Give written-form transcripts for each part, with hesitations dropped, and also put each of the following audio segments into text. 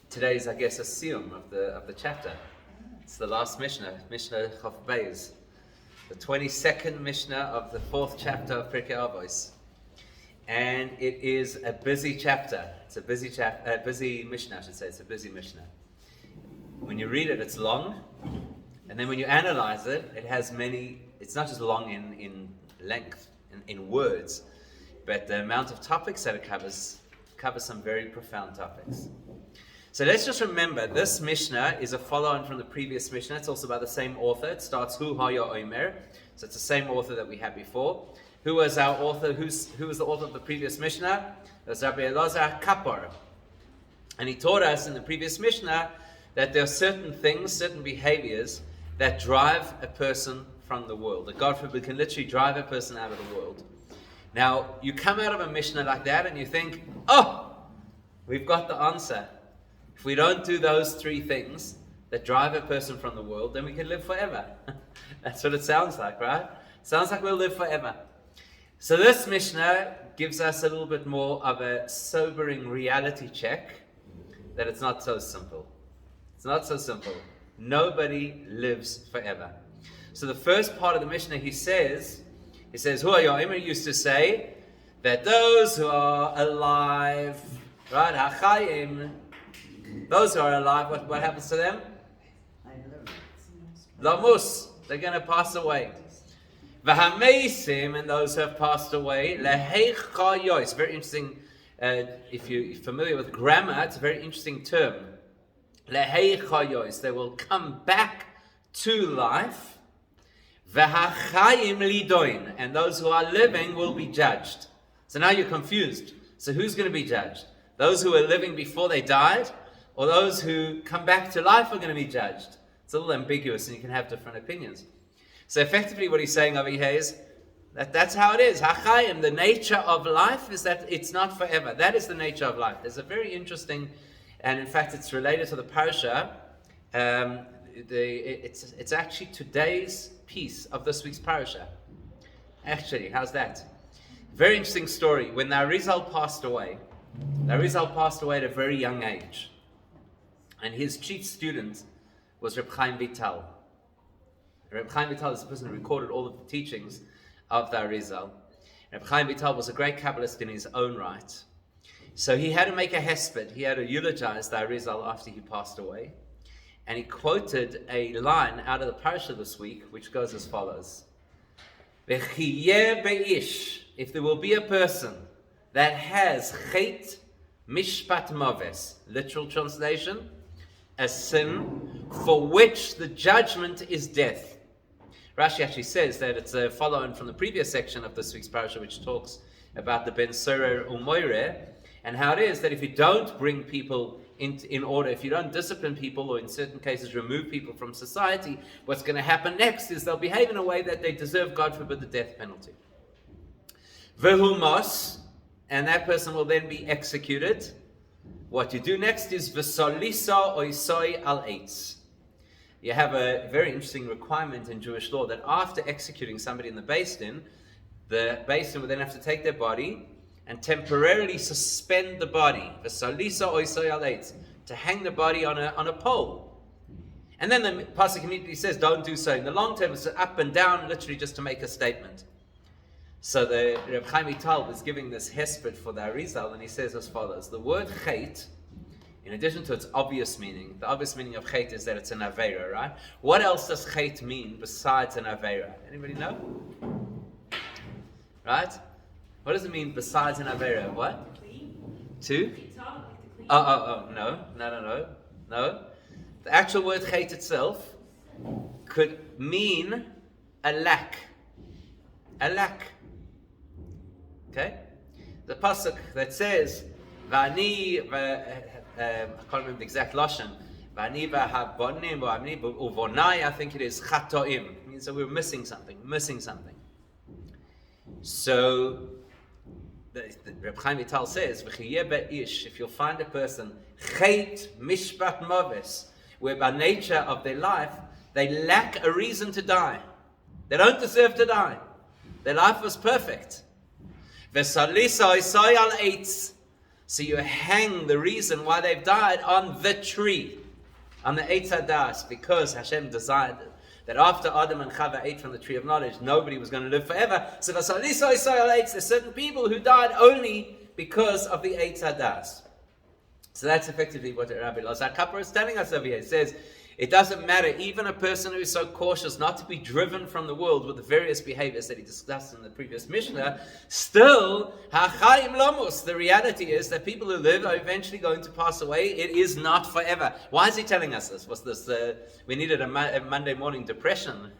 Today's, I guess, a siyum of the chapter. It's the last Mishnah, Mishnah Chof Beis, the 22nd Mishnah of the 4th chapter of Pirkei Avos, and it is a busy chapter. It's a busy busy Mishnah, I should say. It's a busy Mishnah. When you read it, it's long, and then when you analyze it, it has many. It's not just long in length, in words, but the amount of topics that it covers some very profound topics. So let's just remember, this Mishnah is a follow-on from the previous Mishnah. It's also by the same author. It starts Hu Haya Omer. So it's the same author that we had before. Who was our author? Who was the author of the previous Mishnah? It was Rabbi Elazar Kapor. And he taught us in the previous Mishnah that there are certain things, certain behaviors that drive a person from the world. That God forbid can literally drive a person out of the world. Now, you come out of a Mishnah like that and you think, oh, we've got the answer. If we don't do those three things that drive a person from the world, then we can live forever. That's what it sounds like, right? It sounds like we'll live forever. So this Mishnah gives us a little bit more of a sobering reality check that it's not so simple. It's not so simple. Nobody lives forever. So the first part of the Mishnah, he says, Hu Haya used to say that those who are alive, right, Hachayim, those who are alive, what happens to them? Lamus, they're going to pass away. V'hameisim, and those who have passed away, leheichayois. Very interesting. If you're familiar with grammar, it's a very interesting term. Leheichayois, they will come back to life. V'hachayim lidoin, and those who are living will be judged. So now you're confused. So who's going to be judged? Those who were living before they died, or those who come back to life are going to be judged? It's a little ambiguous and you can have different opinions. So effectively what he's saying over here is that that's how it is. Hachayim, the nature of life is that it's not forever. That is the nature of life. There's a very interesting, and in fact it's related to the parasha. It's actually today's piece of this week's parasha. Actually, how's that? Very interesting story. When the Arizal passed away at a very young age. And his chief student was Reb Chaim Vital. Reb Chaim Vital is the person who recorded all of the teachings of the Arizal. Reb Chaim Vital was a great Kabbalist in his own right. So he had to make a hesped. He had to eulogize the Arizal after he passed away. And he quoted a line out of the parasha this week, which goes as follows. V'chiyeh be'ish, if there will be a person that has chet mishpat moves, literal translation, a sin for which the judgment is death. Rashi actually says that it's a follow-on from the previous section of this week's parasha, which talks about the Ben Sorer Umoire, and how it is that if you don't bring people in order, if you don't discipline people, or in certain cases remove people from society, what's going to happen next is they'll behave in a way that they deserve, God forbid, the death penalty. Vehumos, and that person will then be executed. What you do next is v'solisa oisoi al eitz. You have a very interesting requirement in Jewish law that after executing somebody in the Beis Din would then have to take their body and temporarily suspend the body, v'solisa oisoi al eitz, to hang the body on a pole. And then the pasuk immediately says, don't do so. In the long term, it's up and down, literally just to make a statement. So the Reb Chaim Vital was giving this hesped for the Arizal, and he says as follows: the word chet, in addition to its obvious meaning, the obvious meaning of chet is that it's an avera, right? What else does chet mean besides an avera? Anybody know? Right? What does it mean besides an avera? What? To? No. The actual word chet itself could mean a lack. A lack. Okay? The pasuk that says, "Vani," I can't remember the exact lashon. "Vani v'habonim uvonai," I think it is chatoim. It means that we're missing something. So, the Reb Chaim Vital says, "V'chiyeh be'ish," if you'll find a person chet mishpat moves, where by nature of their life they lack a reason to die, they don't deserve to die. Their life was perfect. So you hang the reason why they've died on the tree, on the Eitz Hadas, because Hashem decided that after Adam and Chava ate from the tree of knowledge, nobody was going to live forever. So there's certain people who died only because of the Eitz Hadas. So that's effectively what Rabbi Lazar Kappa is telling us over here. He says, it doesn't matter, even a person who is so cautious not to be driven from the world with the various behaviors that he discussed in the previous Mishnah, still, ha'chaim lomus, the reality is that people who live are eventually going to pass away. It is not forever. Why is he telling us this? Was this, we needed a Monday morning depression?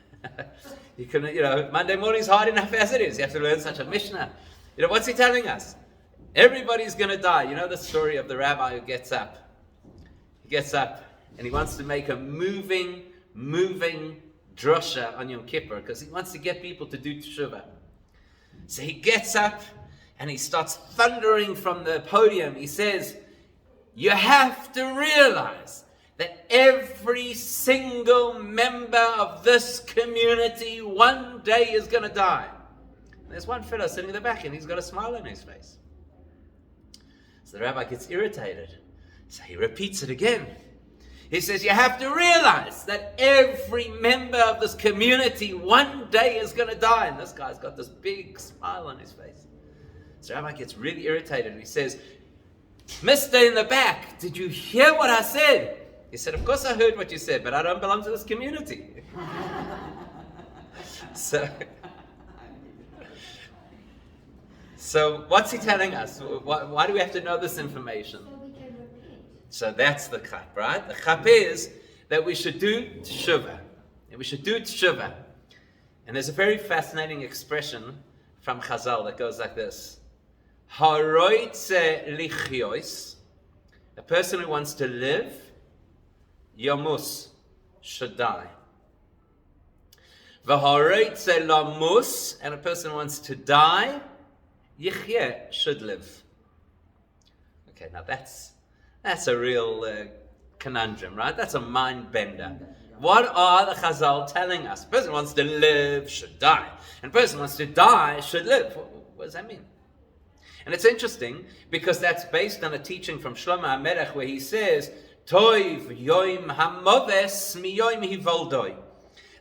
Monday morning's hard enough as it is. You have to learn such a Mishnah. What's he telling us? Everybody's going to die. You know the story of the rabbi who gets up. He gets up and he wants to make a moving drosha on Yom Kippur because he wants to get people to do teshuvah. So he gets up and he starts thundering from the podium. He says, you have to realize that every single member of this community one day is going to die. And there's one fellow sitting in the back and he's got a smile on his face. So the rabbi gets irritated. So he repeats it again. He says, you have to realize that every member of this community one day is going to die. And this guy's got this big smile on his face. So the rabbi gets really irritated. And he says, Mister in the back, did you hear what I said? He said, of course I heard what you said, but I don't belong to this community. So what's he telling us? Why do we have to know this information? So that's the chap, right? The chap is that we should do teshuvah. And there's a very fascinating expression from Chazal that goes like this. Haroitze lichyois, a person who wants to live, yamus, should die. V'haroitze lamus, and a person who wants to die, yichyeh, should live. Okay, now that's a real conundrum, right? That's a mind bender. What are the Chazal telling us? A person wants to live should die. And a person wants to die should live. What does that mean? And it's interesting because that's based on a teaching from Shlomo HaMelech where he says, Toiv yoim hamoves miyoim hivoldoi.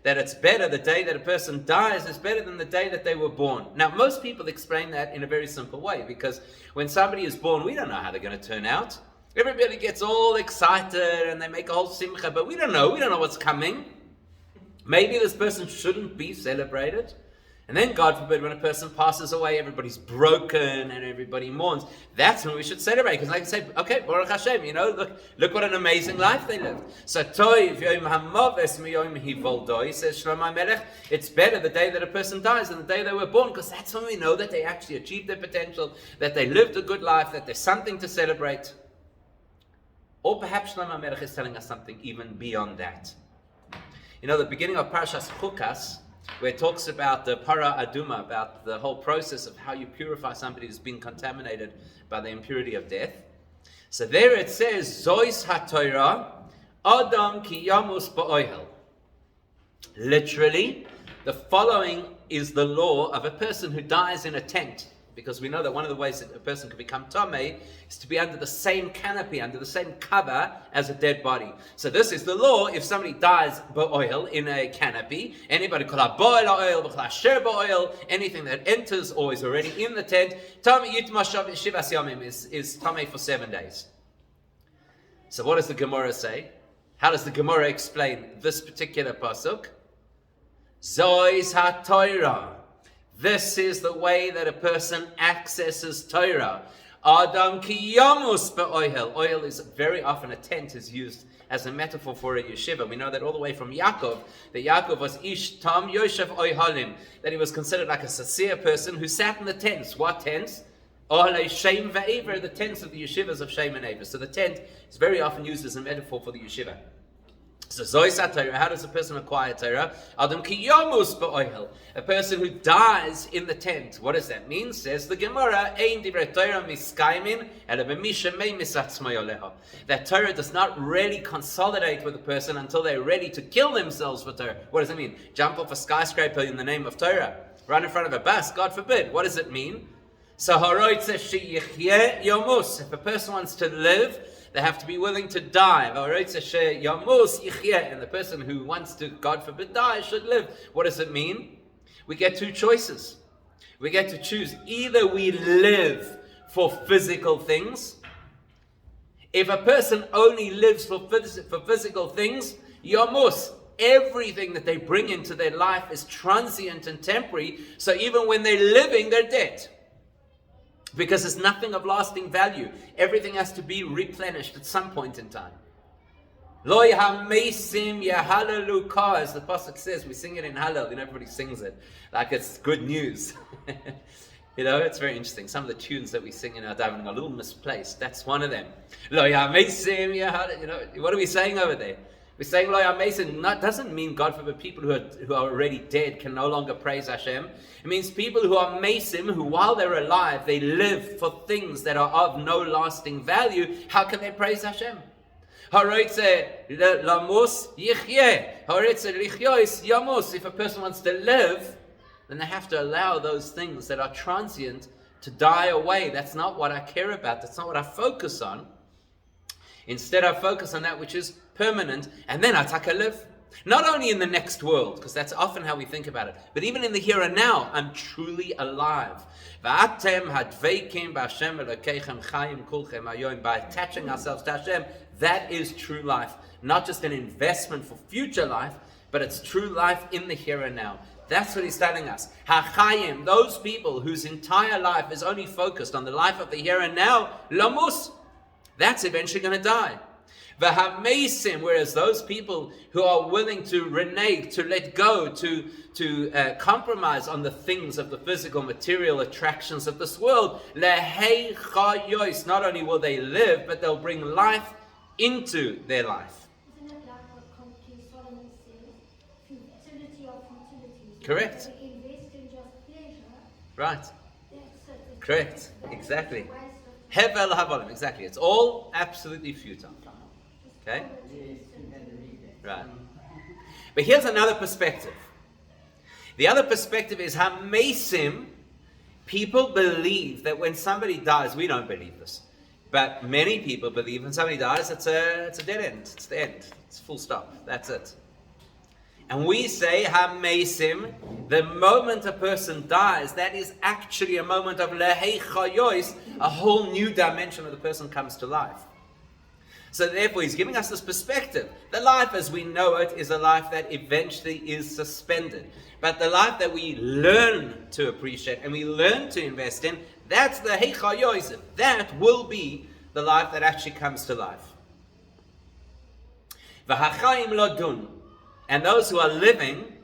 That it's better, the day that a person dies is better than the day that they were born. Now, most people explain that in a very simple way because when somebody is born, we don't know how they're going to turn out. Everybody gets all excited and they make a whole simcha, but we don't know what's coming. Maybe this person shouldn't be celebrated. And then, God forbid, when a person passes away, everybody's broken and everybody mourns. That's when we should celebrate, because I can say, okay, Baruch Hashem, look what an amazing life they lived. So, Toiv Yom HaMoves Miyom Hivoldoi, says Shlomo HaMelech, it's better the day that a person dies than the day they were born, because that's when we know that they actually achieved their potential, that they lived a good life, that there's something to celebrate. Or perhaps Shlomo HaMelech is telling us something even beyond that. The beginning of Parashas Chukas, where it talks about the para aduma, about the whole process of how you purify somebody who's been contaminated by the impurity of death. So there it says, Zois HaTorah, Adam ki yamus ba'ohel. Literally, the following is the law of a person who dies in a tent. Because we know that one of the ways that a person can become tamei is to be under the same canopy, under the same cover as a dead body. So this is the law. If somebody dies ba'oil in a canopy, anybody call out ba'oil oil, b'chlasher ba'oil, anything that enters or is already in the tent, tamei yitmashav shivas yamim is tamei for 7 days. So what does the Gemara say? How does the Gemara explain this particular pasuk? Zois ha-Torah. This is the way that a person accesses Torah. Adam ki yamus be'ohel. Oil is very often, a tent is used as a metaphor for a yeshiva. We know that all the way from Yaakov, that Yaakov was ish tam yoshev oihalim, that he was considered like a sincere person who sat in the tents. What tents? Ohle Shem ve'ever, the tents of the yeshivas of Shem and Ever. So the tent is very often used as a metaphor for the yeshiva. So Zois HaTorah, how does a person acquire Torah? Adam ki yamus ba'ohel, a person who dies in the tent. What does that mean? Says the Gemara, Ein divrei Torah miskaimin, ela b'misha mei misatzmo yoleho. That Torah does not really consolidate with a person until they're ready to kill themselves for Torah. What does it mean? Jump off a skyscraper in the name of Torah? Run in front of a bus? God forbid. What does it mean? So if a person wants to live, they have to be willing to die. And the person who wants to, God forbid, die should live. What does it mean? We get two choices. We get to choose. Either we live for physical things. If a person only lives for physical things, Yamus, everything that they bring into their life is transient and temporary. So even when they're living, they're dead. Because there's nothing of lasting value. Everything has to be replenished at some point in time. Loi ha-mesim yahalelu, as the pasuk says, we sing it in Hallel, and everybody sings it like it's good news. It's very interesting. Some of the tunes that we sing in our davening are a little misplaced. That's one of them. Loi ha-mesim yahalelu. What are we saying over there? We're saying Loi ha-mesim doesn't mean, God forbid, people who are already dead can no longer praise Hashem. It means people who are mesim, who while they're alive, they live for things that are of no lasting value. How can they praise Hashem? If a person wants to live, then they have to allow those things that are transient to die away. That's not what I care about. That's not what I focus on. Instead, I focus on that which is permanent, and then I take a live. Not only in the next world, because that's often how we think about it, but even in the here and now, I'm truly alive. By attaching ourselves to Hashem, that is true life. Not just an investment for future life, but it's true life in the here and now. That's what he's telling us. Hachayim, those people whose entire life is only focused on the life of the here and now, lamus, that's eventually going to die. V'hamesim, whereas those people who are willing to renege, to let go, to compromise on the things of the physical, material attractions of this world, lehei chayos, not only will they live, but they'll bring life into their life. Isn't it like what King Solomon says? Futility of futilities. Correct. They invest in just pleasure. Right. That's it. Correct. Exactly. Hevel havolim. Exactly. It's all absolutely futile. Okay? Right. But here's another perspective. The other perspective is hamesim. People believe that when somebody dies, we don't believe this, but many people believe when somebody dies, it's a dead end. It's the end. It's full stop. That's it. And we say hamesim. The moment a person dies, that is actually a moment of lehei chayos. A whole new dimension of the person comes to life. So therefore, he's giving us this perspective. The life as we know it is a life that eventually is suspended. But the life that we learn to appreciate and we learn to invest in, that's the heichayosim. That will be the life that actually comes to life. V'hachayim lodun. And those who are living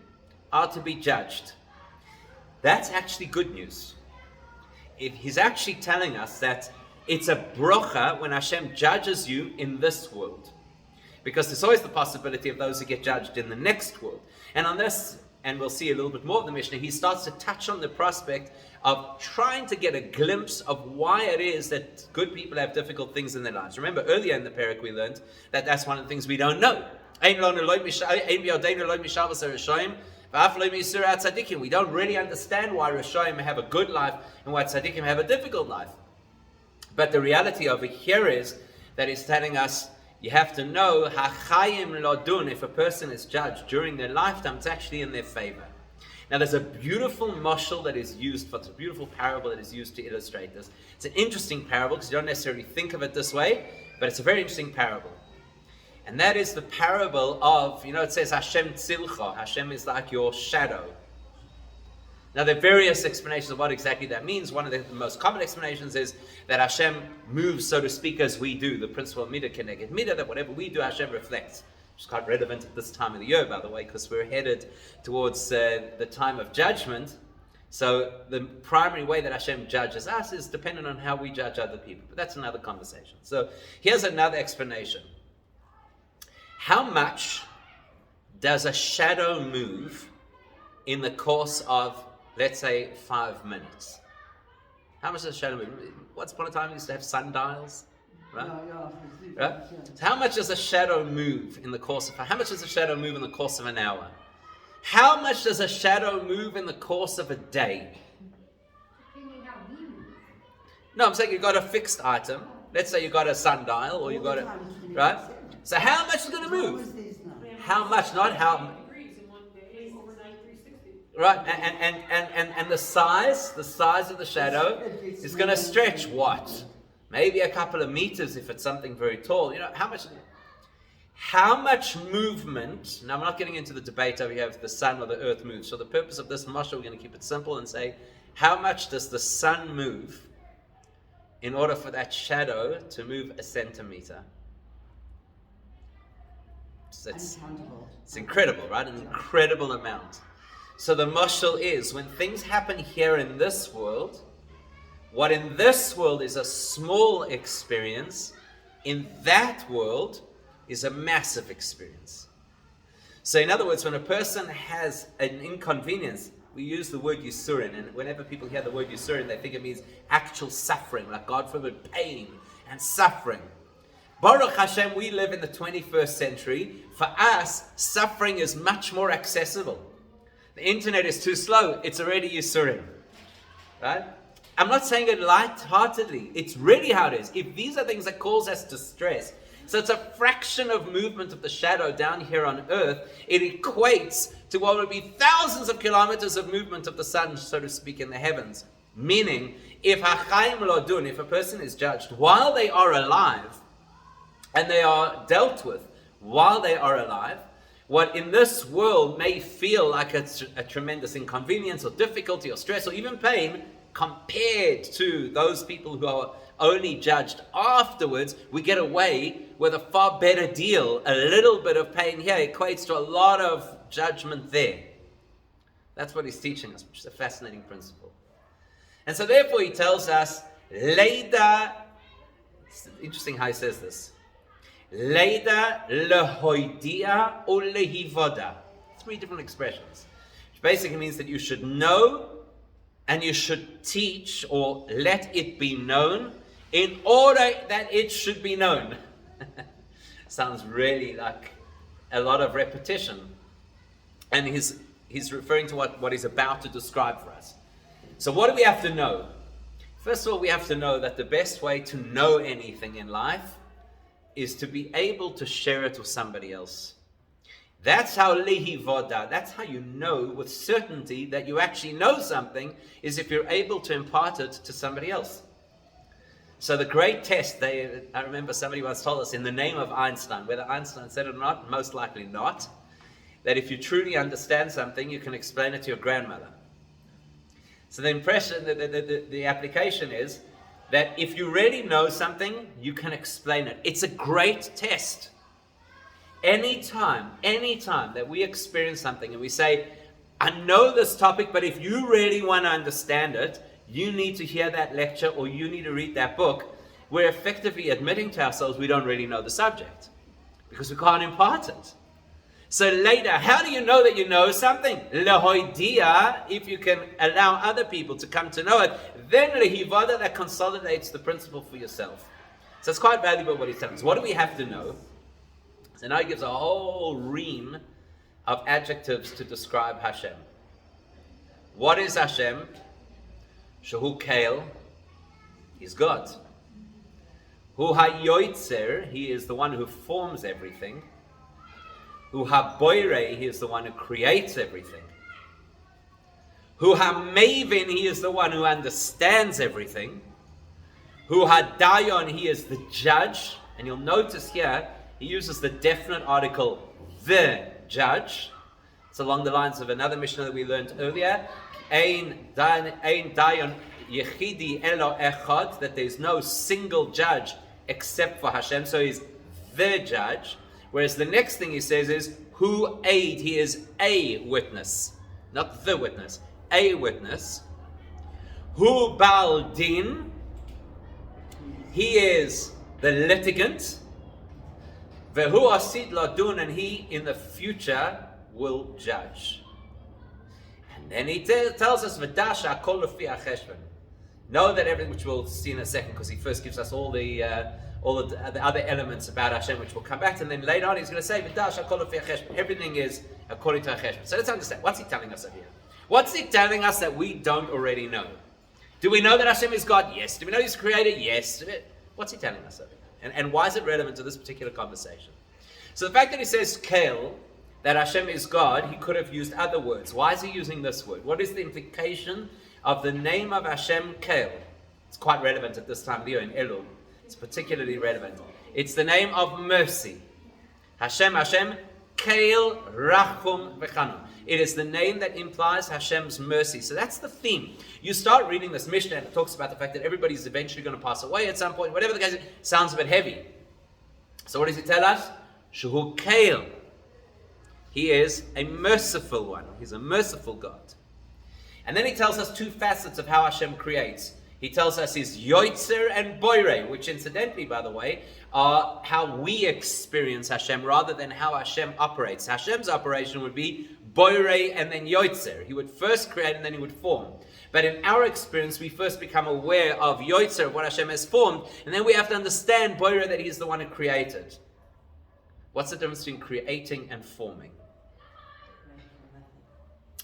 are to be judged. That's actually good news. He's actually telling us that it's a brocha when Hashem judges you in this world. Because there's always the possibility of those who get judged in the next world. And on this, and we'll see a little bit more of the Mishnah, he starts to touch on the prospect of trying to get a glimpse of why it is that good people have difficult things in their lives. Remember, earlier in the parak we learned that that's one of the things we don't know. We don't really understand why Rishonim have a good life and why Tzaddikim have a difficult life. But the reality over here is that he's telling us, you have to know, hachayim lodun, if a person is judged during their lifetime, it's actually in their favor. Now there's a beautiful mashal that is used, it's a beautiful parable that is used to illustrate this. It's an interesting parable because you don't necessarily think of it this way, but it's a very interesting parable. And that is the parable of, it says Hashem tzilcha, Hashem is like your shadow. Now there are various explanations of what exactly that means. One of the most common explanations is that Hashem moves, so to speak, as we do. The principle of midah keneged midah, that whatever we do, Hashem reflects. Which is quite relevant at this time of the year, by the way, because we're headed towards the time of judgment. So the primary way that Hashem judges us is dependent on how we judge other people. But that's another conversation. So here's another explanation. How much does a shadow move in the course of, let's say, 5 minutes? How much does a shadow move? Once upon a time we used to have sundials, right? Right? So how much does a shadow move in the course of, how much does a shadow move in the course of an hour? How much does a shadow move in the course of a day? No, I'm saying you got a fixed item. Let's say you got a sundial, or you got a, right? So how much is going to move? How much? Not how. Right, and the size of the shadow is going to stretch what? Maybe a couple of meters if it's something very tall. How much movement? Now I'm not getting into the debate over here if the sun or the earth moves. So the purpose of this mashal, we're going to keep it simple and say, how much does the sun move in order for that shadow to move a centimeter? It's incredible, right? An incredible amount. So the mashal is, when things happen here in this world, what in this world is a small experience, in that world is a massive experience. So in other words, when a person has an inconvenience, we use the word yisurin, and whenever people hear the word yisurin, they think it means actual suffering, like God forbid, pain and suffering. Baruch Hashem, we live in the 21st century. For us, suffering is much more accessible. The internet is too slow. It's already yisurin. Right? I'm not saying it light-heartedly. It's really how it is. If these are things that cause us distress, so it's a fraction of movement of the shadow down here on earth, it equates to what would be thousands of kilometers of movement of the sun, so to speak, in the heavens. Meaning, if a person is judged while they are alive, and they are dealt with while they are alive, what in this world may feel like it's a tremendous inconvenience or difficulty or stress or even pain, compared to those people who are only judged afterwards, we get away with a far better deal. A little bit of pain here equates to a lot of judgment there. That's what he's teaching us, which is a fascinating principle. And so therefore he tells us, Leida, it's interesting how he says this, Leida lehoidia or lehivoda. 3 different expressions. Which basically means that you should know and you should teach or let it be known in order that it should be known. Sounds really like a lot of repetition. And he's referring to what he's about to describe for us. So what do we have to know? First of all, we have to know that the best way to know anything in life is to be able to share it with somebody else. That's how lehivoda, that's how you know with certainty that you actually know something, is if you're able to impart it to somebody else. So the great test, I remember somebody once told us in the name of Einstein, whether Einstein said it or not, most likely not, that if you truly understand something, you can explain it to your grandmother. So the impression, the application is that if you really know something, you can explain it. It's a great test. Anytime that we experience something and we say, I know this topic, but if you really want to understand it, you need to hear that lecture or you need to read that book, we're effectively admitting to ourselves we don't really know the subject because we can't impart it. So later, how do you know that you know something? Lehoidia, if you can allow other people to come to know it, then lehivada, that consolidates the principle for yourself. So it's quite valuable what he's telling us. What do we have to know? So now he gives a whole ream of adjectives to describe Hashem. What is Hashem? Shehu Kael, he's God. Hu hayoitzer, he is the one who forms everything. Hu haboire, he is the one who creates everything. Hu hamavin, he is the one who understands everything. Hu hadayon, he is the judge. And you'll notice here, he uses the definite article, the judge. It's along the lines of another Mishnah that we learned earlier. Ein dayon yechidi elo echad, that there's no single judge except for Hashem. So he's the judge. Whereas the next thing he says is, who aid, he is a witness. Not the witness, a witness. Hu bal din, he is the litigant. Vehu asid ladun, and he in the future will judge. And then he tells us, V'dasha kol lefi hacheshbon. Know that everything, which we'll see in a second, because he first gives us all the other elements about Hashem, which we'll come back to, and then later on he's going to say, V'dasha kol lefi hacheshbon. Everything is according to hacheshbon. So let's understand, what's he telling us over here? What's he telling us that we don't already know? Do we know that Hashem is God? Yes. Do we know He's creator? Yes. What's He telling us over here? And why is it relevant to this particular conversation? So the fact that He says Kael, that Hashem is God, He could have used other words. Why is He using this word? What is the implication of the name of Hashem Kael? It's quite relevant at this time of the year in Elul. It's particularly relevant. It's the name of mercy. Hashem, Kael Rachum V'Chanun. It is the name that implies Hashem's mercy. So that's the theme. You start reading this Mishnah and it talks about the fact that everybody's eventually going to pass away at some point. Whatever the case, sounds a bit heavy. So what does it tell us? Shehu Kael. He is a merciful one. He's a merciful God. And then he tells us two facets of how Hashem creates. He tells us He's Yoitzer and Boire, which incidentally, by the way, are how we experience Hashem rather than how Hashem operates. Hashem's operation would be Boire and then Yoitzer. He would first create and then He would form. But in our experience, we first become aware of Yoitzer, of what Hashem has formed, and then we have to understand Boire, that He's the one who created. What's the difference between creating and forming?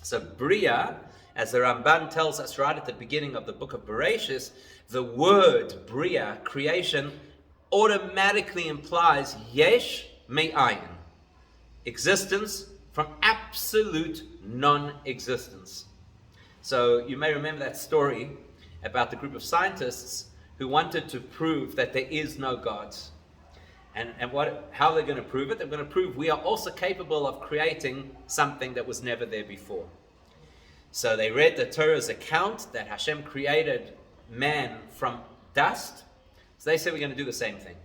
So Bria, as the Ramban tells us right at the beginning of the book of Bereshis, the word Bria, creation, automatically implies Yesh Me'ayin, existence from absolute non-existence. So you may remember that story about the group of scientists who wanted to prove that there is no God. And how they're going to prove it? They're going to prove we are also capable of creating something that was never there before. So they read the Torah's account that Hashem created man from dust. So they said, we're going to do the same thing.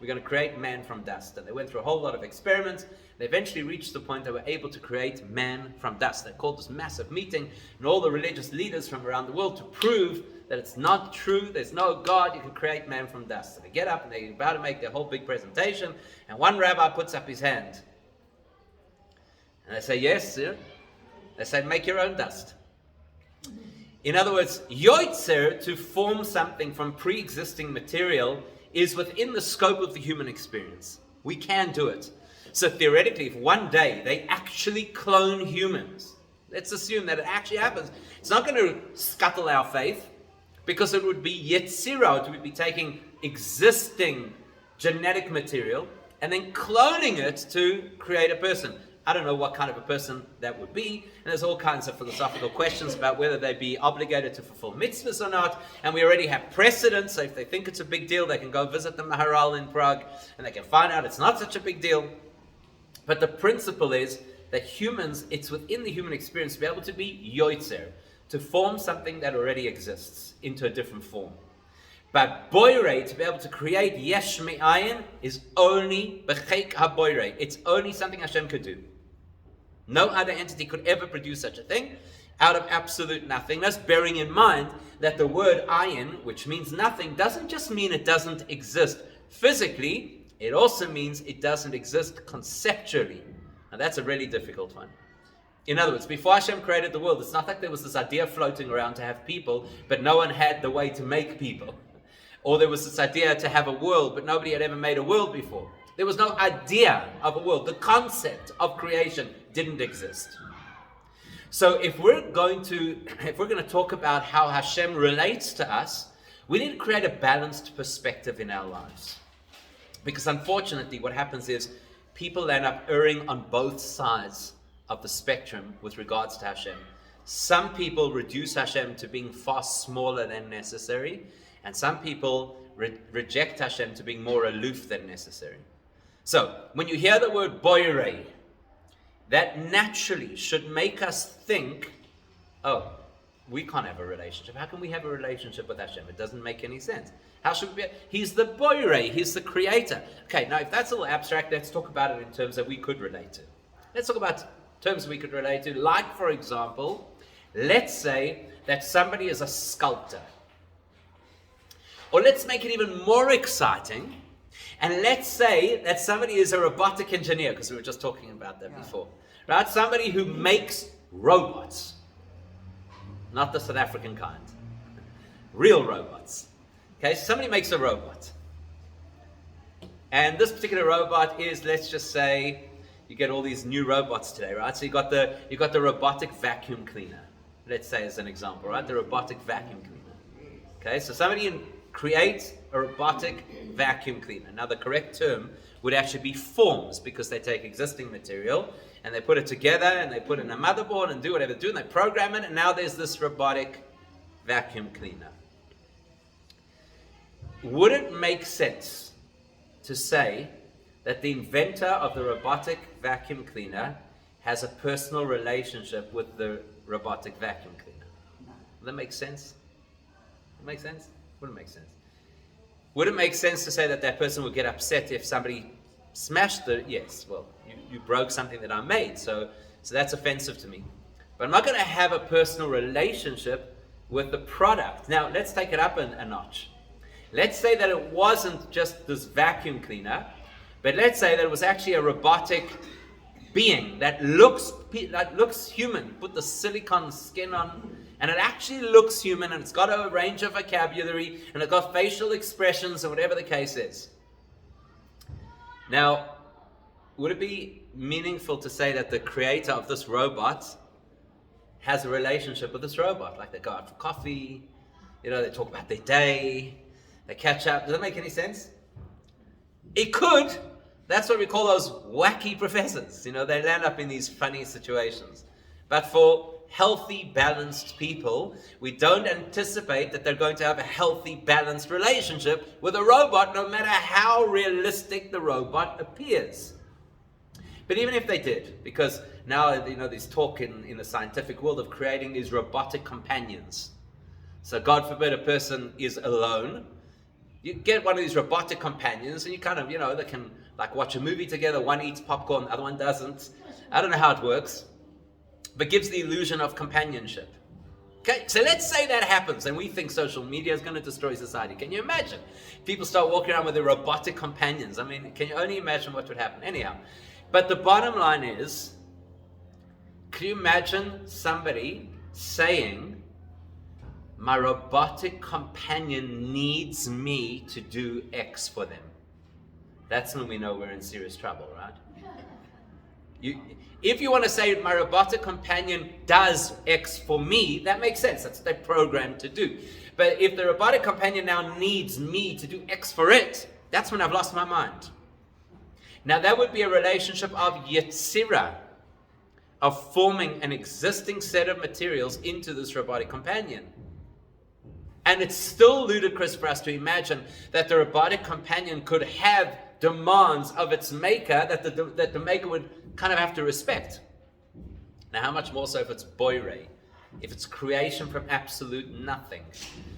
We're going to create man from dust. And they went through a whole lot of experiments. They eventually reached the point they were able to create man from dust. They called this massive meeting, and all the religious leaders from around the world to prove that it's not true, there's no God, you can create man from dust. So they get up and they're about to make their whole big presentation, and one rabbi puts up his hand. And they say, yes, sir. They say, make your own dust. In other words, Yoitzer, to form something from pre-existing material, is within the scope of the human experience. We can do it. So theoretically, if one day they actually clone humans, let's assume that it actually happens, it's not going to scuttle our faith, because it would be Yetzirah, it would be taking existing genetic material and then cloning it to create a person. I don't know what kind of a person that would be, and there's all kinds of philosophical questions about whether they'd be obligated to fulfill mitzvahs or not, and we already have precedents, so if they think it's a big deal, they can go visit the Maharal in Prague, and they can find out it's not such a big deal. But the principle is that humans, it's within the human experience to be able to be yoitzer, to form something that already exists into a different form. But boire, to be able to create yesh me'ayin, is only b'cheik ha-boire. It's only something Hashem could do. No other entity could ever produce such a thing out of absolute nothingness, bearing in mind that the word ayin, which means nothing, doesn't just mean it doesn't exist physically, it also means it doesn't exist conceptually. Now that's a really difficult one. In other words, before Hashem created the world, it's not like there was this idea floating around to have people, but no one had the way to make people. Or there was this idea to have a world, but nobody had ever made a world before. There was no idea of a world. The concept of creation didn't exist. So if we're going to talk about how Hashem relates to us, we need to create a balanced perspective in our lives. Because unfortunately, what happens is people end up erring on both sides of the spectrum with regards to Hashem. Some people reduce Hashem to being far smaller than necessary, and some people reject Hashem to being more aloof than necessary. So, when you hear the word boire, that naturally should make us think, oh, we can't have a relationship. How can we have a relationship with Hashem? It doesn't make any sense. How should we be? He's the boire, He's the creator. Okay, now if that's a little abstract, let's talk about it in terms that we could relate to. Let's talk about terms we could relate to. Like, for example, let's say that somebody is a sculptor. Or let's make it even more exciting, and let's say that somebody is a robotic engineer, because we were just talking about that before. Right? Somebody who makes robots. Not the South African kind. Real robots. Okay, so somebody makes a robot. And this particular robot is, let's just say, you get all these new robots today, right? So you got the robotic vacuum cleaner. Let's say as an example, right? The robotic vacuum cleaner. Okay, so somebody creates a robotic vacuum cleaner. Now the correct term would actually be forms, because they take existing material and they put it together and they put it in a motherboard and do whatever they do, and they program it, and now there's this robotic vacuum cleaner. Would it make sense to say that the inventor of the robotic vacuum cleaner has a personal relationship with the robotic vacuum cleaner? Does that make sense? Would it make sense? Wouldn't make sense. Would it make sense to say that that person would get upset if somebody smashed the... Yes, well, you broke something that I made, so that's offensive to me. But I'm not going to have a personal relationship with the product. Now, let's take it up a notch. Let's say that it wasn't just this vacuum cleaner, but let's say that it was actually a robotic being that looks human. Put the silicone skin on, and it actually looks human, and it's got a range of vocabulary, and it's got facial expressions, or whatever the case is. Now, would it be meaningful to say that the creator of this robot has a relationship with this robot? Like they go out for coffee, they talk about their day, they catch up. Does that make any sense? It could. That's what we call those wacky professors. They land up in these funny situations. But for healthy, balanced people, we don't anticipate that they're going to have a healthy, balanced relationship with a robot, no matter how realistic the robot appears. But even if they did, because now, there's talk in the scientific world of creating these robotic companions. So God forbid a person is alone. You get one of these robotic companions, and you kind of, they can like watch a movie together. One eats popcorn, the other one doesn't. I don't know how it works, but gives the illusion of companionship. Okay, so let's say that happens, and we think social media is going to destroy society. Can you imagine? People start walking around with their robotic companions. I mean, can you only imagine what would happen? Anyhow, but the bottom line is, can you imagine somebody saying, my robotic companion needs me to do X for them? That's when we know we're in serious trouble, right? If you want to say my robotic companion does X for me, that makes sense. That's what they're programmed to do. But if the robotic companion now needs me to do X for it, that's when I've lost my mind. Now that would be a relationship of Yetzirah, of forming an existing set of materials into this robotic companion. And it's still ludicrous for us to imagine that the robotic companion could have demands of its maker that the maker would kind of have to respect. Now, how much more so if it's boire, if it's creation from absolute nothing?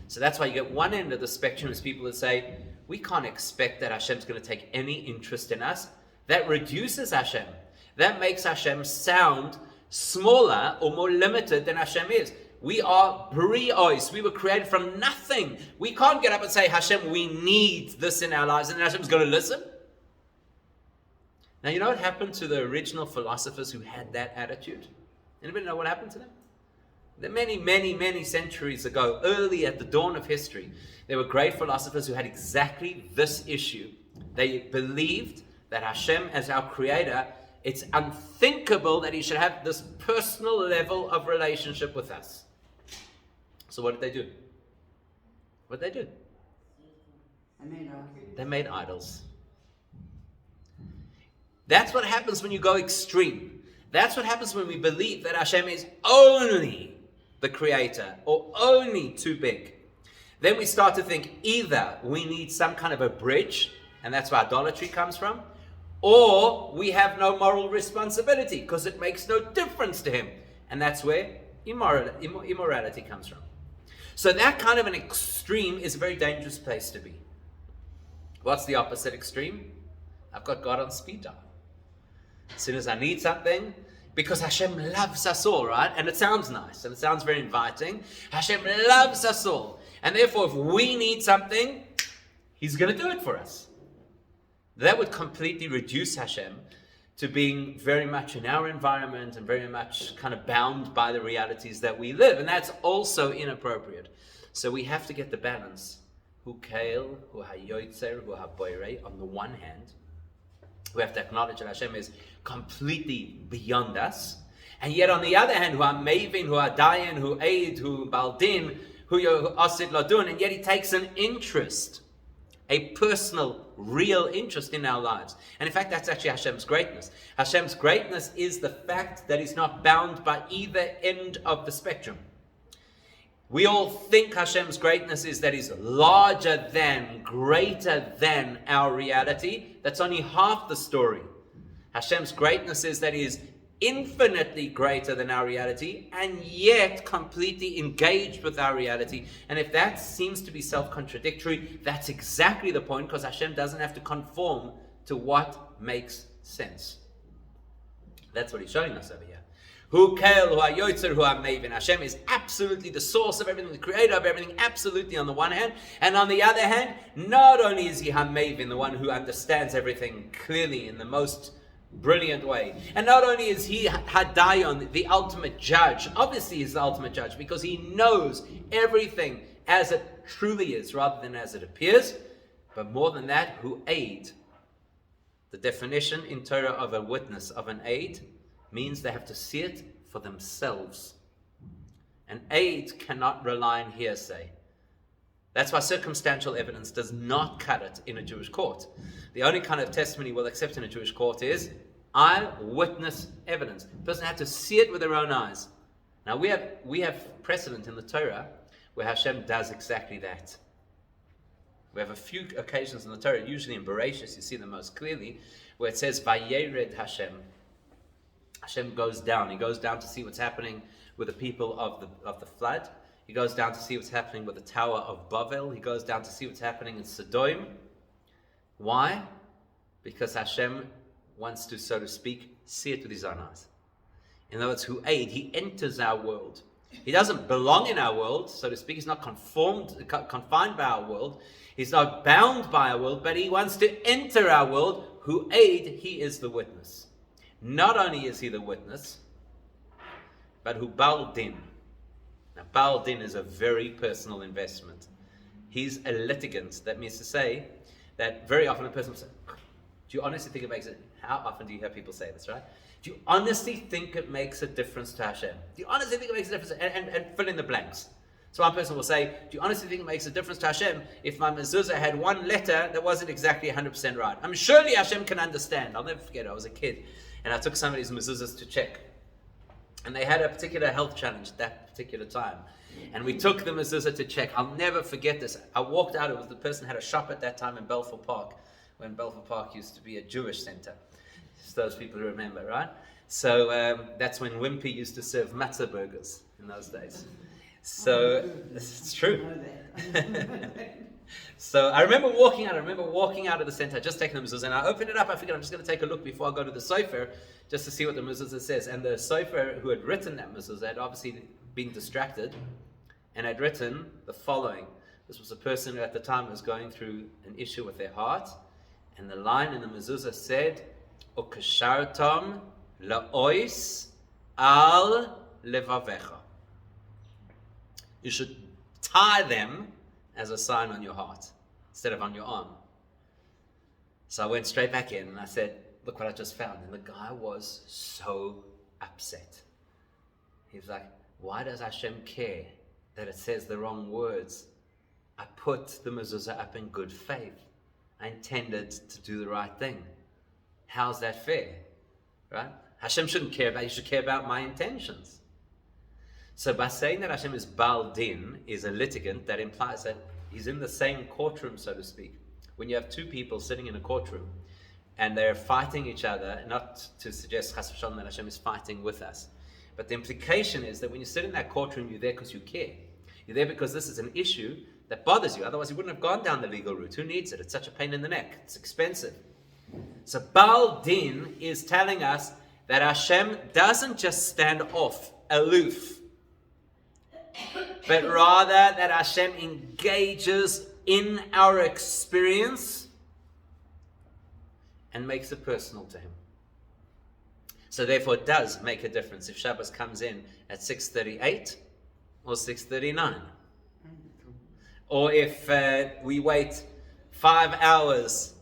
So that's why you get one end of the spectrum is people that say, we can't expect that Hashem's going to take any interest in us. That reduces Hashem. That makes Hashem sound smaller or more limited than Hashem is. We are brios. We were created from nothing. We can't get up and say, Hashem, we need this in our lives, and Hashem's going to listen. Now, you know what happened to the original philosophers who had that attitude? Anybody know what happened to them? Many, many, many centuries ago, early at the dawn of history, there were great philosophers who had exactly this issue. They believed that Hashem, as our creator, it's unthinkable that he should have this personal level of relationship with us. So what did they do? What did they do? They made idols. That's what happens when you go extreme. That's what happens when we believe that Hashem is only the creator or only too big. Then we start to think either we need some kind of a bridge, and that's where idolatry comes from, or we have no moral responsibility because it makes no difference to him. And that's where immorality comes from. So that kind of an extreme is a very dangerous place to be. What's the opposite extreme? I've got God on speed dial. As soon as I need something, because Hashem loves us all, right? And it sounds nice, and it sounds very inviting. Hashem loves us all. And therefore, if we need something, he's going to do it for us. That would completely reduce Hashem to being very much in our environment and very much kind of bound by the realities that we live. And that's also inappropriate. So we have to get the balance. Hu kael, hu hayoytzer, hu haboire, on the one hand. We have to acknowledge that Hashem is completely beyond us. And yet on the other hand, hu hamevin, hu hadayan, hu eid, hu baldin, hu asid ladun, and yet he takes an interest, a personal, real interest in our lives. And in fact, that's actually Hashem's greatness. Hashem's greatness is the fact that he's not bound by either end of the spectrum. We all think Hashem's greatness is that he's larger than, greater than our reality. That's only half the story. Hashem's greatness is that he is infinitely greater than our reality and yet completely engaged with our reality. And if that seems to be self-contradictory, that's exactly the point, because Hashem doesn't have to conform to what makes sense. That's what he's showing us over here. Hu Kel, Hu HaYotzer, Hu HaMavin. Hashem is absolutely the source of everything, the creator of everything, absolutely on the one hand. And on the other hand, not only is he HaMavin, the one who understands everything clearly in the most brilliant way. And not only is he Hadayon, the ultimate judge. Obviously he's the ultimate judge because he knows everything as it truly is rather than as it appears. But more than that, Hu Aid. The definition in Torah of a witness, of an aid, means they have to see it for themselves. An aid cannot rely on hearsay. That's why circumstantial evidence does not cut it in a Jewish court. The only kind of testimony we'll accept in a Jewish court is eyewitness evidence. The person had to see it with their own eyes. Now we have precedent in the Torah where Hashem does exactly that. We have a few occasions in the Torah, usually in Bereshis, you see them most clearly, where it says, Vayered Hashem. Hashem goes down. He goes down to see what's happening with the people of the flood. He goes down to see what's happening with the Tower of Babel. He goes down to see what's happening in Sodom. Why? Because Hashem wants to, so to speak, see it with his own eyes. In other words, Hu Aid, he enters our world. He doesn't belong in our world, so to speak. He's not confined by our world. He's not bound by our world, but he wants to enter our world. Hu Aid, he is the witness. Not only is he the witness, but Hu Baal Din. Now, Baal Din is a very personal investment. He's a litigant. That means to say that very often a person will say, do you honestly think it makes it? How often do you hear people say this, right? Do you honestly think it makes a difference to Hashem? Do you honestly think it makes a difference? And fill in the blanks. So one person will say, do you honestly think it makes a difference to Hashem if my mezuzah had one letter that wasn't exactly 100% right? I mean, surely Hashem can understand. I'll never forget, I was a kid, and I took somebody's mezuzahs to check. And they had a particular health challenge at that particular time. And we took the mezuzah to check. I'll never forget this. I walked out, the person had a shop at that time in Balfour Park, when Balfour Park used to be a Jewish center. Just those people who remember, right? So that's when Wimpy used to serve matzah burgers in those days. So it's true. So I remember walking out of the center, just taking the mezuzah, and I opened it up. I figured I'm just going to take a look before I go to the sofer, just to see what the mezuzah says. And the sofer who had written that mezuzah had obviously been distracted and had written the following. This was a person who at the time was going through an issue with their heart, and the line in the mezuzah said, "Ukashartam la'ois al levavecha." You should tie them as a sign on your heart instead of on your arm. So I went straight back in and I said, look what I just found. And the guy was so upset. He was like, why does Hashem care that it says the wrong words? I put the mezuzah up in good faith. I intended to do the right thing. How's that fair? Right? Hashem shouldn't care about, he should care about my intentions. So by saying that Hashem is Baal Din, is a litigant, that implies that he's in the same courtroom, so to speak. When you have two people sitting in a courtroom and they're fighting each other, not to suggest Chas v'Shalom that Hashem is fighting with us, but the implication is that when you sit in that courtroom, you're there because you care. You're there because this is an issue that bothers you. Otherwise, you wouldn't have gone down the legal route. Who needs it? It's such a pain in the neck. It's expensive. So Baal Din is telling us that Hashem doesn't just stand off, aloof, but rather that Hashem engages in our experience and makes it personal to him. So therefore it does make a difference if Shabbos comes in at 6:38 or 6:39. Or if we wait 5 hours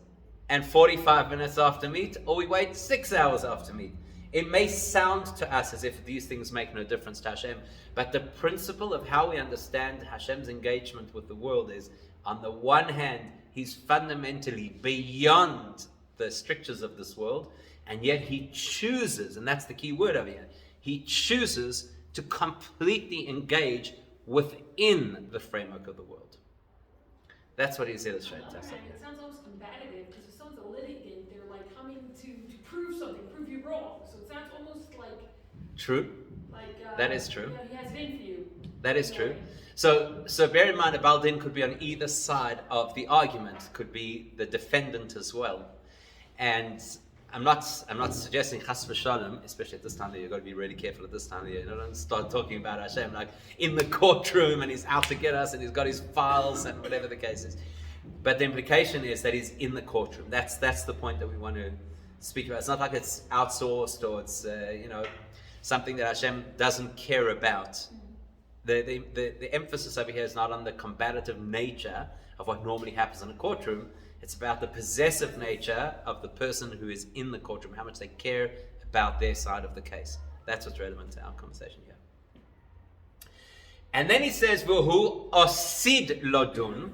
and 45 minutes after meat, or we wait 6 hours after meat. It may sound to us as if these things make no difference to Hashem, but the principle of how we understand Hashem's engagement with the world is, on the one hand, he's fundamentally beyond the strictures of this world, and yet he chooses, and that's the key word over here, he chooses to completely engage within the framework of the world. That's what he's illustrating to us. It sounds almost combative, because if someone's a litigant, they're like coming to prove something, prove you wrong. So it sounds almost like... True. That is true. He has it in for you. That is true. So bear in mind, a Baldin could be on either side of the argument, could be the defendant as well. And I'm not suggesting chas v'shalom, especially at this time of the year. You've got to be really careful at this time of the year. Don't start talking about Hashem like in the courtroom and he's out to get us and he's got his files and whatever the case is. But the implication is that he's in the courtroom. That's the point that we want to speak about. It's not like it's outsourced or it's something that Hashem doesn't care about. The emphasis over here is not on the combative nature of what normally happens in a courtroom. It's about the possessive nature of the person who is in the courtroom, how much they care about their side of the case. That's what's relevant to our conversation here. And then he says, V'hu osid lodun,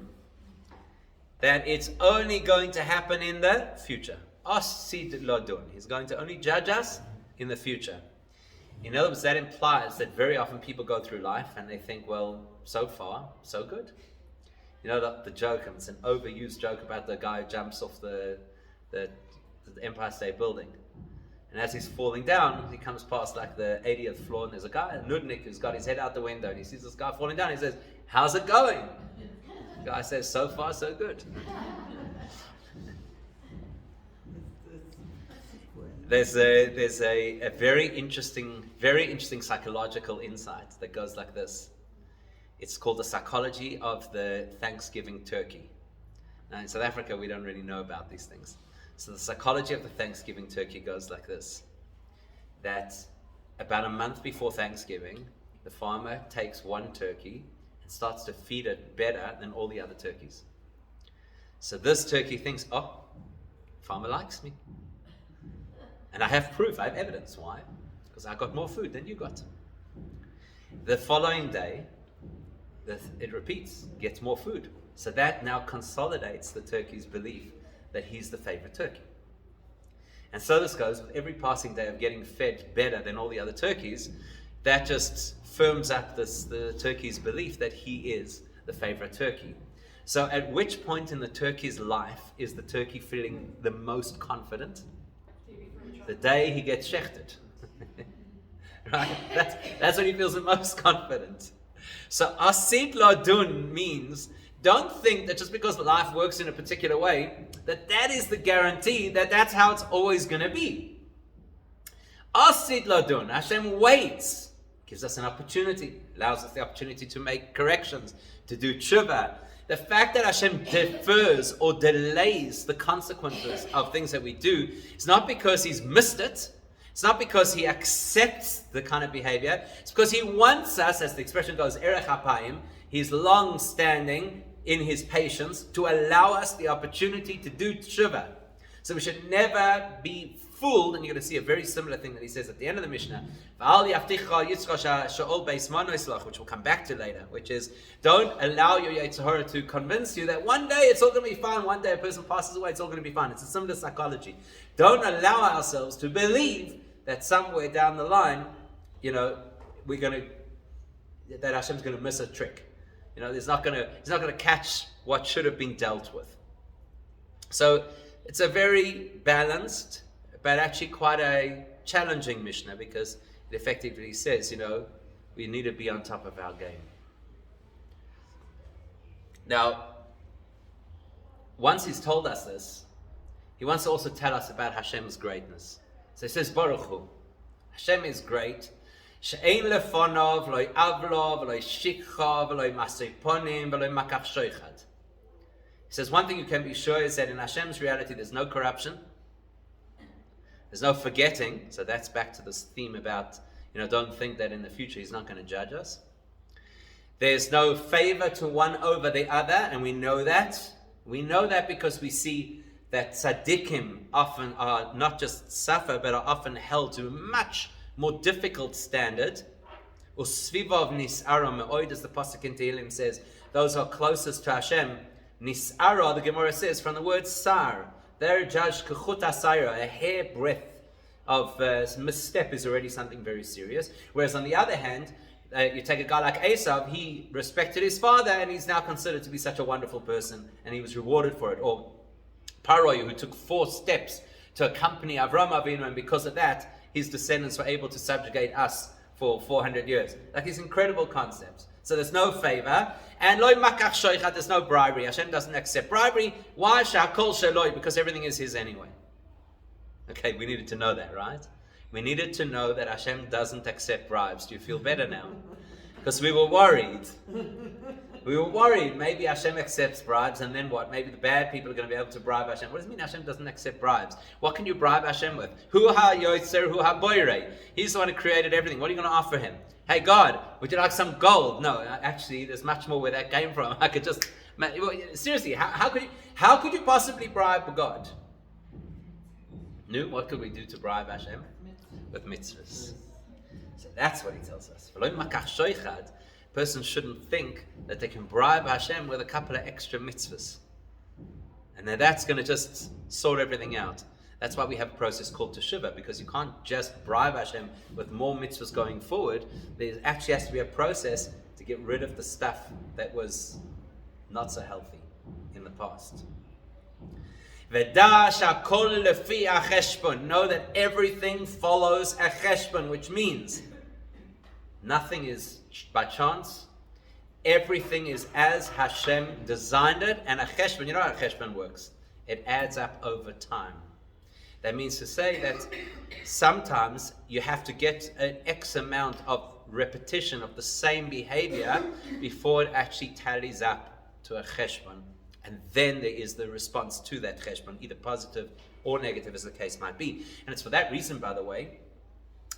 that it's only going to happen in the future. Osid lodun. He's going to only judge us in the future. In other words, that implies that very often people go through life and they think, well, so far, so good. You know the joke, and it's an overused joke about the guy who jumps off the Empire State Building. And as he's falling down, he comes past like the 80th floor, and there's a guy, a nudnik, who's got his head out the window, and he sees this guy falling down. He says, "How's it going?" The guy says, "So far, so good." There's a very interesting psychological insight that goes like this. It's called the psychology of the Thanksgiving turkey. Now in South Africa, we don't really know about these things. So the psychology of the Thanksgiving turkey goes like this. That about a month before Thanksgiving, the farmer takes one turkey and starts to feed it better than all the other turkeys. So this turkey thinks, oh, farmer likes me. And I have proof, I have evidence. Why? Because I got more food than you got. The following day, it repeats, gets more food. So that now consolidates the turkey's belief that he's the favorite turkey. And so this goes with every passing day of getting fed better than all the other turkeys. That just firms up the turkey's belief that he is the favorite turkey. So at which point in the turkey's life is the turkey feeling the most confident? The day he gets shechted. Right? That's when he feels the most confident. So asid ladun means, don't think that just because life works in a particular way, that is the guarantee that that's how it's always going to be. Asid ladun, Hashem waits, gives us an opportunity, allows us the opportunity to make corrections, to do tshuva. The fact that Hashem defers or delays the consequences of things that we do is not because he's missed it. It's not because he accepts the kind of behavior. It's because he wants us, as the expression goes, erech hapayim, he's long-standing in his patience to allow us the opportunity to do tshuva. So we should never be fooled, and you're going to see a very similar thing that he says at the end of the Mishnah, which we'll come back to later, which is, don't allow your Yetzer Hara to convince you that one day it's all going to be fine, one day a person passes away, it's all going to be fine. It's a similar psychology. Don't allow ourselves to believe that somewhere down the line, that Hashem's going to miss a trick. He's not going to catch what should have been dealt with. So it's a very balanced, but actually quite a challenging Mishnah, because it effectively says, we need to be on top of our game. Now, once he's told us this, he wants to also tell us about Hashem's greatness. So he says, Baruch Hu, Hashem is great. She'ein lefonov, v'loi avlo, v'loi shikcha, v'loi masei ponim, v'loi makach shoichad. He says, one thing you can be sure is that in Hashem's reality, there's no corruption. There's no forgetting. So that's back to this theme about, don't think that in the future he's not going to judge us. There's no favor to one over the other, and we know that. We know that because we see that tzaddikim often are not just suffer, but are often held to a much more difficult standard. Usvivav nis'ara me'oid, as the pasuk in Tehillim says, those who are closest to Hashem. Nis'ara, the Gemara says, from the word sar. They're judged kechut asayra, a hair breadth of misstep is already something very serious. Whereas on the other hand, you take a guy like Esav, he respected his father and he's now considered to be such a wonderful person and he was rewarded for it. Or Paroi, who took 4 steps to accompany Avram Avinu, and because of that, his descendants were able to subjugate us for 400 years. Like these incredible concepts. So there's no favor. And loy makach shoichat, there's no bribery. Hashem doesn't accept bribery. Why? Shakol sheloi, because everything is his anyway. Okay, we needed to know that, right? We needed to know that Hashem doesn't accept bribes. Do you feel better now? Because we were worried. We were worried. Maybe Hashem accepts bribes, and then what? Maybe the bad people are going to be able to bribe Hashem. What does it mean Hashem doesn't accept bribes? What can you bribe Hashem with? Hu ha yotzer, hu ha boirei. He's the one who created everything. What are you going to offer him? Hey God, would you like some gold? No, actually, there's much more where that came from. I could just... Seriously, how could you possibly bribe God? No, what could we do to bribe Hashem? With mitzvahs. So that's what he tells us. Person shouldn't think that they can bribe Hashem with a couple of extra mitzvahs. And then that's going to just sort everything out. That's why we have a process called teshuvah, because you can't just bribe Hashem with more mitzvahs going forward. There actually has to be a process to get rid of the stuff that was not so healthy in the past. Know that everything follows a cheshbon, which means nothing is by chance. Everything is as Hashem designed it. And a cheshbon, you know how a cheshbon works? It adds up over time. That means to say that sometimes you have to get an X amount of repetition of the same behavior before it actually tallies up to a cheshbon. And then there is the response to that cheshbon, either positive or negative as the case might be. And it's for that reason, by the way,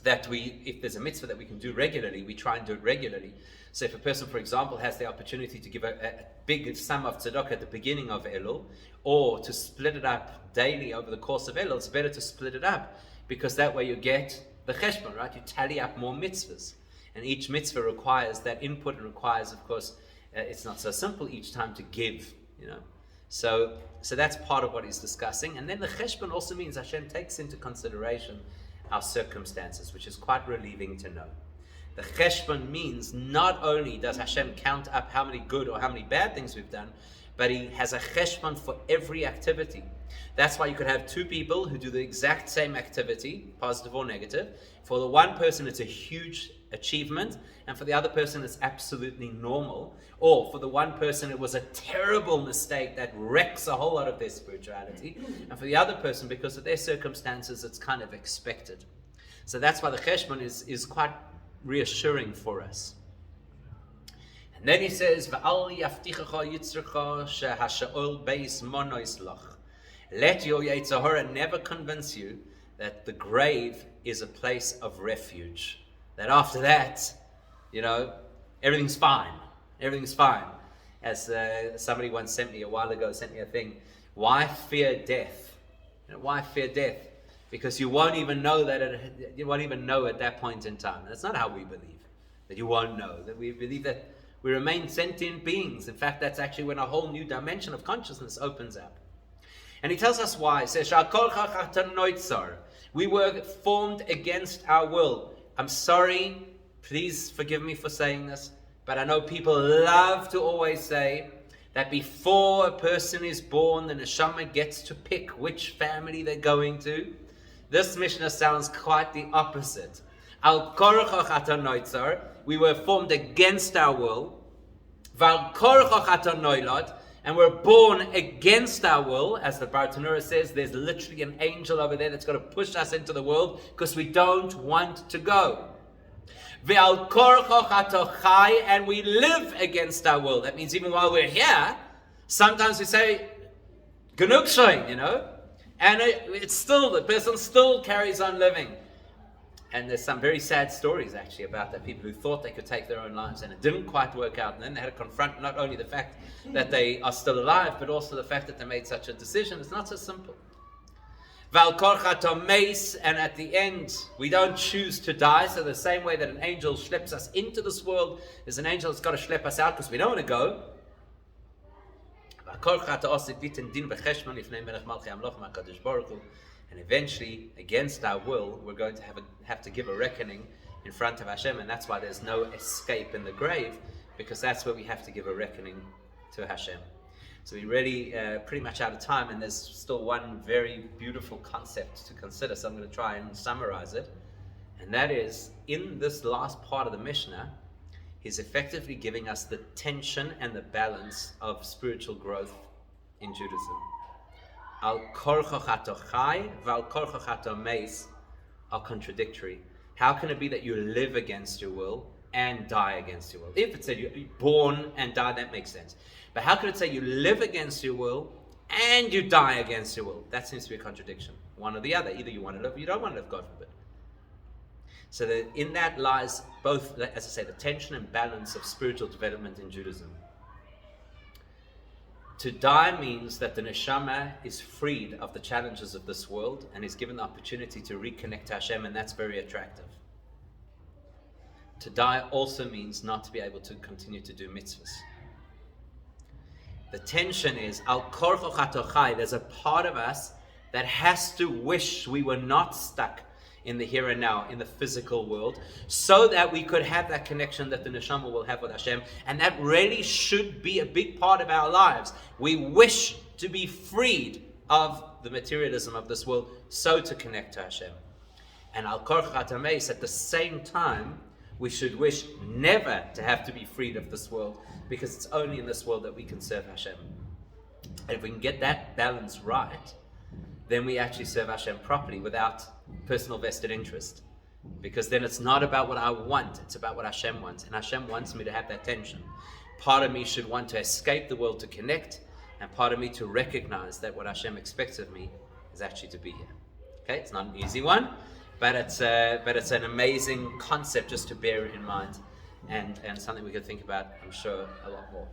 that if there's a mitzvah that we can do regularly, we try and do it regularly. So if a person, for example, has the opportunity to give a big sum of tzedakah at the beginning of Elul, or to split it up daily over the course of Elul, it's better to split it up, because that way you get the cheshbon, right? You tally up more mitzvahs. And each mitzvah requires that input, and requires, of course, it's not so simple each time to give. So that's part of what he's discussing. And then the cheshbon also means Hashem takes into consideration our circumstances, which is quite relieving to know. The cheshbon means not only does Hashem count up how many good or how many bad things we've done, but he has a cheshbon for every activity. That's why you could have 2 people who do the exact same activity, positive or negative. For the one person, it's a huge achievement, and for the other person, it's absolutely normal. Or for the one person, it was a terrible mistake that wrecks a whole lot of their spirituality. And for the other person, because of their circumstances, it's kind of expected. So that's why the cheshbon is quite reassuring for us. And then he says, "V'al yaftichacha yitzracha shehasha'ol beis monois lach." Let your Yetzer Hara never convince you that the grave is a place of refuge. That after that, everything's fine. Everything's fine. As somebody once sent me a thing. Why fear death? Why fear death? Because you won't even know you won't even know at that point in time. That's not how we believe. That you won't know. That we believe that we remain sentient beings. In fact, that's actually when a whole new dimension of consciousness opens up. And he tells us why. He says, we were formed against our will. I'm sorry, please forgive me for saying this, but I know people love to always say that before a person is born, the neshama gets to pick which family they're going to. This Mishnah sounds quite the opposite. Al korachach ata noitzar, we were formed against our will. Val korachach ata noilad, and we're born against our will. As the Bartanura says, there's literally an angel over there that's going to push us into the world because we don't want to go. Ve'al korachach ata chai, and we live against our will. That means even while we're here, sometimes we say, genug shoin, and it's still, the person still carries on living. And there's some very sad stories actually about that, people who thought they could take their own lives and it didn't quite work out, and then they had to confront not only the fact that they are still alive, but also the fact that they made such a decision. It's not so simple. And at the end, we don't choose to die. So the same way that an angel schleps us into this world, there's an angel that's got to schlep us out because we don't want to go. And eventually, against our will, we're going to have to give a reckoning in front of Hashem, and that's why there's no escape in the grave, because that's where we have to give a reckoning to Hashem. So we're really pretty much out of time, and there's still one very beautiful concept to consider, so I'm going to try and summarize it. And that is, in this last part of the Mishnah, he's effectively giving us the tension and the balance of spiritual growth in Judaism. Al korcho chato chai, val korcho chato meis are contradictory. How can it be that you live against your will and die against your will? If it said you're born and die, that makes sense. But how could it say you live against your will and you die against your will? That seems to be a contradiction. One or the other. Either you want to live or you don't want to live, God forbid. So that in that lies both, as I say, the tension and balance of spiritual development in Judaism. To die means that the neshama is freed of the challenges of this world and is given the opportunity to reconnect to Hashem, and that's very attractive. To die also means not to be able to continue to do mitzvahs. The tension is, al korcho chato chai, there's a part of us that has to wish we were not stuck in the here and now, in the physical world, so that we could have that connection that the neshama will have with Hashem, and that really should be a big part of our lives. We wish to be freed of the materialism of this world, so to connect to Hashem. And al korcho chato meis, at the same time, we should wish never to have to be freed of this world, because it's only in this world that we can serve Hashem. And if we can get that balance right, then we actually serve Hashem properly without personal vested interest. Because then it's not about what I want, it's about what Hashem wants. And Hashem wants me to have that tension. Part of me should want to escape the world to connect, and part of me to recognize that what Hashem expects of me is actually to be here. Okay, it's not an easy one, but it's an amazing concept just to bear in mind, and something we could think about, I'm sure, a lot more.